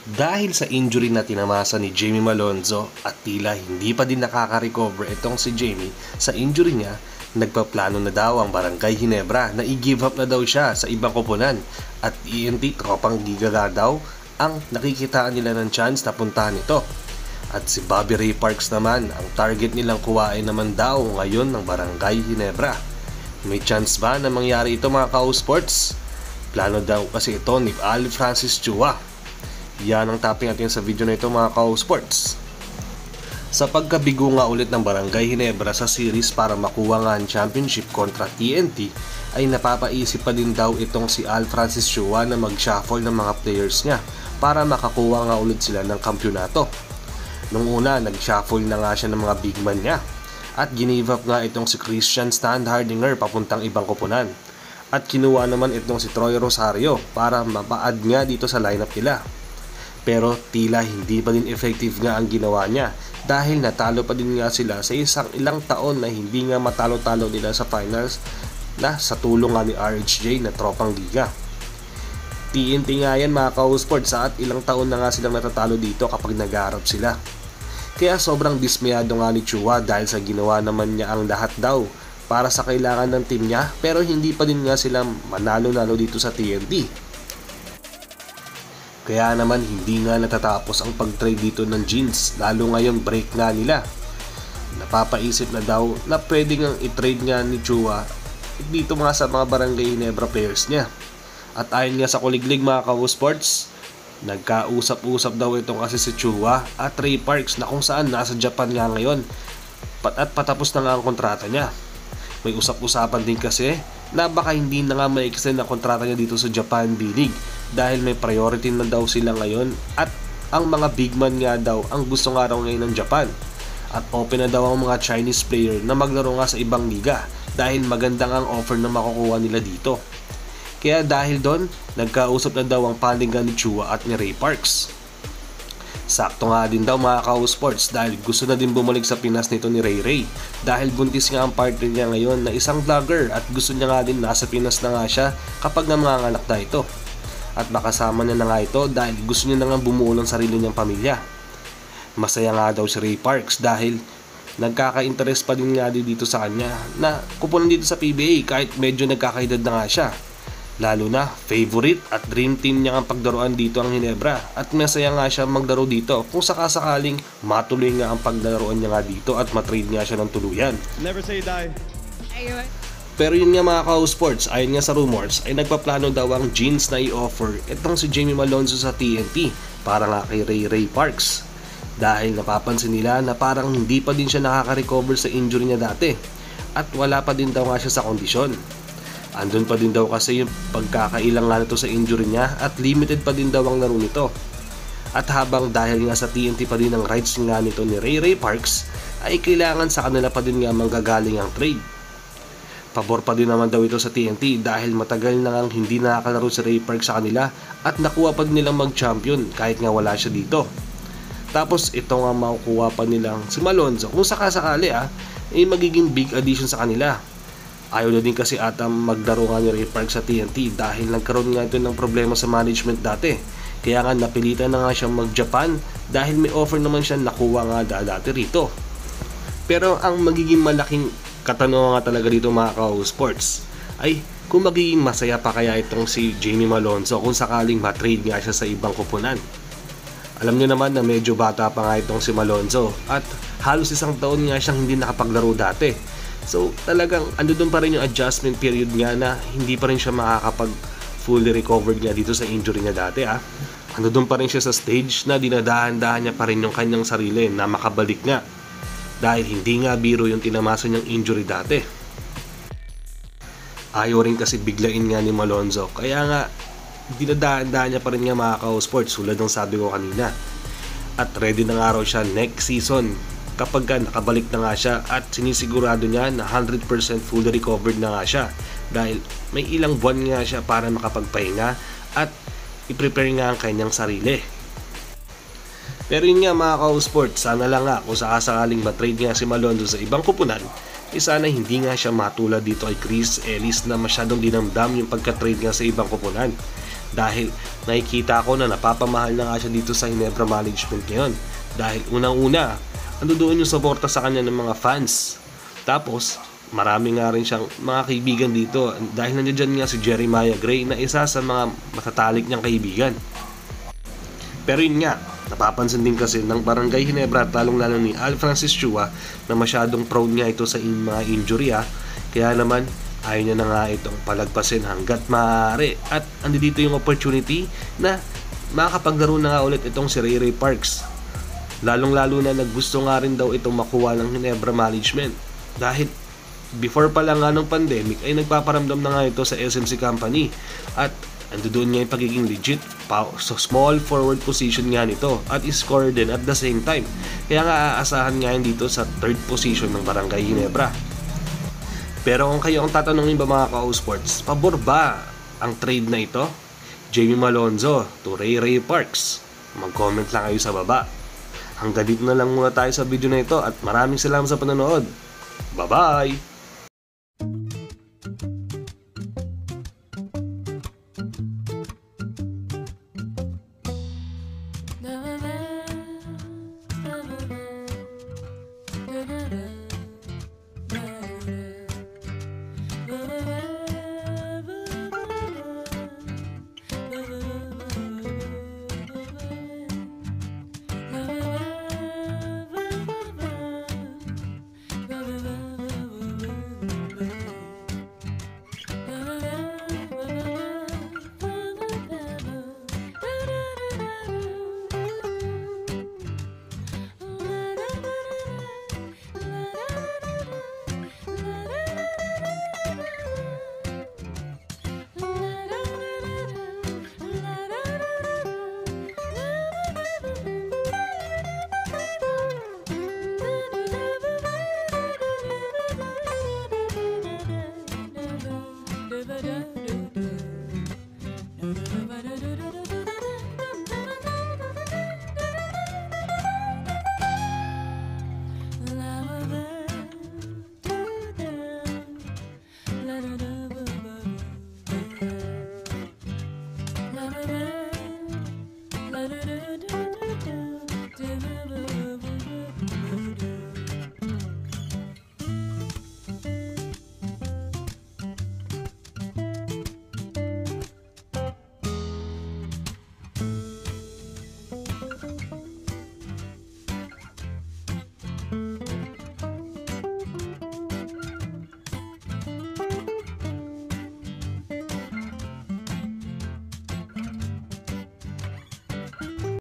Dahil sa injury na tinamasa ni Jamie Malonzo at tila hindi pa din nakaka-recover itong si Jamie sa injury niya, nagpaplano na daw ang Barangay Ginebra na i-give up na daw siya sa ibang koponan at TNT Tropang Giga daw ang nakikitaan nila ng chance na puntahan ito. At si Bobby Ray Parks naman, ang target nilang kuwain naman daw ngayon ng Barangay Ginebra. May chance ba na mangyari ito mga ka-sports? Plano daw kasi ito ni Al Francis Chua. Yan ang topic natin sa video na ito mga ka-sports. Sa pagkabigo nga ulit ng Barangay Ginebra sa series para makuha nga ang championship kontra TNT, ay napapaisip pa din daw itong si Al Francis Chua na mag-shuffle ng mga players niya para makakuha nga ulit sila ng kampyonato. Nung una, nag-shuffle na nga siya ng mga big man niya at give up nga itong si Christian Standhardinger papuntang ibang koponan. At kinuha naman itong si Troy Rosario para mapa-add nga dito sa lineup nila. Pero tila hindi pa din effective nga ang ginawa niya dahil natalo pa din nga sila sa ilang taon na hindi nga matalo-talo nila sa finals na sa tulong nga ni RHJ na Tropang Giga. TNT nga yan mga ka-sports at ilang taon na nga silang natatalo dito kapag nag-aarap sila. Kaya sobrang dismayado nga ni Chua dahil sa ginawa naman niya ang lahat daw para sa kailangan ng team niya pero hindi pa din nga sila manalo-nalo dito sa TNT. Kaya naman hindi nga natatapos ang pag-trade dito ng Jeans, lalo ngayong break nga nila. Napapaisip na daw na pwede nga i-trade nga ni Chua dito mga sa mga Barangay Ginebra players niya. At ayon nga sa kuliglig mga ka-sports, nagkausap-usap daw itong kasi si Chua at Ray Parks na kung saan nasa Japan nga ngayon at patapos na nga ang kontrata niya. May usap-usapan din kasi na baka hindi na nga ma-extend ang kontrata niya dito sa Japan B-League dahil may priority na daw sila ngayon at ang mga big man nga daw ang gusto nga raw ngayon ng Japan. At open na daw ang mga Chinese player na maglaro nga sa ibang liga dahil magandang ang offer na makukuha nila dito. Kaya dahil doon, nagkausap na daw ang paningan ni Chua at ni Ray Parks. Sakto nga din daw mga ka-sports dahil gusto na din bumalik sa Pinas nito ni Ray Ray dahil buntis nga ang partner niya ngayon na isang vlogger at gusto niya nga din nasa Pinas na nga siya kapag nanganganak na ito. At makasama niya na nga ito dahil gusto niya na nga bumuo ng sarili niyang pamilya. Masaya nga daw si Ray Parks dahil nagkaka-interest pa din nga dito sa kanya na kupunan dito sa PBA kahit medyo nagkakaedad na nga siya. Lalo na favorite at dream team niya ang pagdaruan dito ang Ginebra at masaya nga siya magdaro dito kung sakasakaling matuloy nga ang pagdaruan niya nga dito at matrade nga siya ng tuluyan. Never say die. Pero yun nga mga ka-sports, ayon nga sa rumors ay nagpaplano daw ang Jeans na i-offer itong si Jamie Malonzo sa TNT para nga kay Ray Parks dahil napapansin nila na parang hindi pa din siya nakaka-recover sa injury niya dati at wala pa din daw nga siya sa kondisyon. Andun pa din daw kasi yung pagkakailang nga nito sa injury niya at limited pa din daw ang laro nito. At habang dahil nga sa TNT pa din ang rights nga nito ni Ray Parks ay kailangan sa kanila pa din nga manggagaling ang trade. Pabor pa din naman daw ito sa TNT dahil matagal na ngang hindi nakakalaro si Ray Parks sa kanila at nakuha pa din nilang mag-champion kahit nga wala siya dito. Tapos ito nga makukuha pa nilang si Malonzo kung sakasakali ay magiging big addition sa kanila. Ayaw na din kasi ata magdaro nga ni Ray Parks sa TNT dahil nagkaroon nga ito ng problema sa management dati. Kaya nga napilitan na nga siyang mag-Japan dahil may offer naman siya nakuha nga dati rito. Pero ang magiging malaking katanungan nga talaga dito mga ka-sports ay kung magiging masaya pa kaya itong si Jamie Malonzo kung sakaling matrade nga siya sa ibang koponan. Alam niyo naman na medyo bata pa nga itong si Malonzo at halos isang taon nga siyang hindi nakapaglaro dati. So talagang ando doon pa rin yung adjustment period nga na hindi pa rin siya makakapag fully recovered nga dito sa injury niya dati Ando doon pa rin siya sa stage na dinadahan-dahan niya pa rin yung kanyang sarili na makabalik nga dahil hindi nga biro yung tinamasa niyang injury dati. Ayaw rin kasi biglain nga ni Malonzo kaya nga dinadahan-dahan niya pa rin nga mga ka-sports tulad ng sabi ko kanina. At ready na nga raw siya next season kapag nakabalik na nga siya at sinisigurado niya na 100% fully recovered na nga siya dahil may ilang buwan nga siya para makapagpahinga at i-prepare nga ang kanyang sarili. Pero yun nga mga ka-sports, sana lang nga kung sakasakaling matrade nga si Malonzo sa ibang kupunan sana hindi nga siya matulad dito kay Chris Ellis na masyadong dinamdam yung pagka-trade nga sa ibang kupunan Dahil nakikita ko na napapamahal na nga siya dito sa Ginebra management ngayon. Dahil unang-una, ando doon yung suporta sa kanya ng mga fans. Tapos, marami nga rin siyang mga kaibigan dito. Dahil nandiyan nga si Jeremiah Gray na isa sa mga matatalik niyang kaibigan. Pero yun nga, napapansin din kasi ng Barangay Ginebra at lalong-lalo ni Al Francis Chua na masyadong prone nga ito sa mga injury Kaya naman, ayaw niya na nga itong palagpasin hanggat maaari. At andi dito yung opportunity na makapaglaro na nga ulit itong si Ray Ray Parks. Lalong-lalo na naggusto nga rin daw itong makuha ng Ginebra management. Dahil before pa lang nga ng pandemic ay nagpaparamdam na nga ito sa SMC company. At ando doon nga yung pagiging legit. So small forward position nga nito at score din at the same time. Kaya nga aasahan nga yan dito sa third position ng Barangay Ginebra. Pero kung kayo ang tatanungin ba mga ka-O-Sports, pabor ba ang trade na ito? Jamie Malonzo to Ray Ray Parks. Mag-comment lang kayo sa baba. Hanggang dito na lang muna tayo sa video na ito at maraming salamat sa panonood. Bye-bye! La